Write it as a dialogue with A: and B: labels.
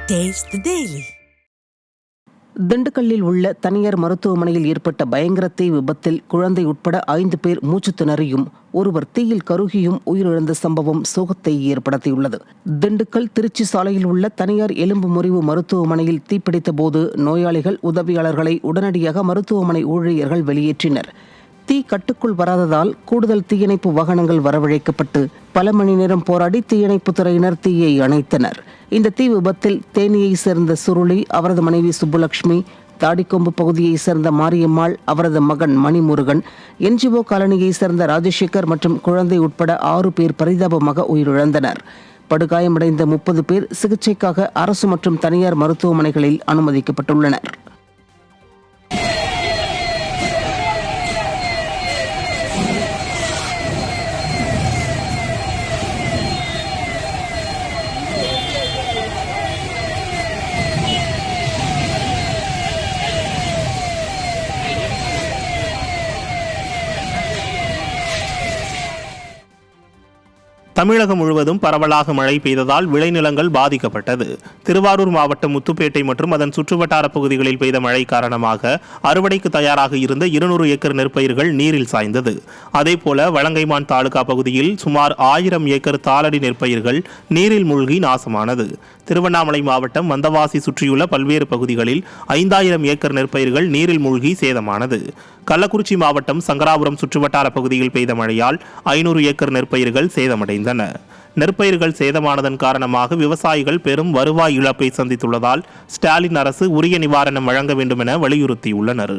A: Taste the Daily.
B: திண்டுக்கல்லில் உள்ள தனியார் மருத்துவமனையில் ஏற்பட்ட பயங்கர தீ விபத்தில் குழந்தை உட்பட 5 பேர் மூச்சு திணறியும் ஒருவர் தீயில் கருகியும் உயிரிழந்த சம்பவம் சோகத்தை ஏற்படுத்தியுள்ளது. திண்டுக்கல் திருச்சி சாலையில் உள்ள தனியார் எலும்பு முறிவு மருத்துவமனையில் தீப்பிடித்த போது நோயாளிகள் உதவியாளர்களை உடனடியாக மருத்துவமனை ஊழியர்கள் வெளியேற்றினர். தீ கட்டுக்குள் வராததால் கூடுதல் தீயணைப்பு வாகனங்கள் வரவழைக்கப்பட்டு பல மணி நேரம் போராடி தீயணைப்பு துறையினர் தீயை அணைத்தனர். இந்த தீ விபத்தில் தேனியை சேர்ந்த சுருளி, அவரது மனைவி சுப்புலட்சுமி, தாடிக்கொம்பு பகுதியை சேர்ந்த மாரியம்மாள், அவரது மகன் மணிமுருகன், NGO காலனியை சேர்ந்த ராஜசேகர் மற்றும் குழந்தை உட்பட 6 பேர் பரிதாபமாக உயிரிழந்தனர். படுகாயமடைந்த 30 பேர் சிகிச்சைக்காக அரசு மற்றும் தனியார் மருத்துவமனைகளில் அனுமதிக்கப்பட்டுள்ளனர்.
C: தமிழகம் முழுவதும் பரவலாக மழை பெய்ததால் விளைநிலங்கள் பாதிக்கப்பட்டது. திருவாரூர் மாவட்டம் முத்துப்பேட்டை மற்றும் அதன் சுற்றுவட்டார பகுதிகளில் பெய்த மழை காரணமாக அறுவடைக்கு தயாராக இருந்த 200 ஏக்கர் நெற்பயிர்கள் நீரில் சாய்ந்தது. அதேபோல வலங்கைமான் தாலுகா பகுதியில் சுமார் 1000 ஏக்கர் தாளடி நெற்பயிர்கள் நீரில் மூழ்கி நாசமானது. திருவண்ணாமலை மாவட்டம் வந்தவாசி சுற்றியுள்ள பல்வேறு பகுதிகளில் 5000 ஏக்கர் நெற்பயிர்கள் நீரில் மூழ்கி சேதமானது. கள்ளக்குறிச்சி மாவட்டம் சங்கராபுரம் சுற்றுவட்டார பகுதியில் பெய்த மழையால் 500 ஏக்கர் நெற்பயிர்கள் சேதமடைந்தன. நெற்பயிர்கள் சேதமானதன் காரணமாக விவசாயிகள் பெரும் வருவாய் இழப்பை சந்தித்துள்ளதால் ஸ்டாலின் அரசு உரிய நிவாரணம் வழங்க வேண்டும் என வலியுறுத்தியுள்ளனர்.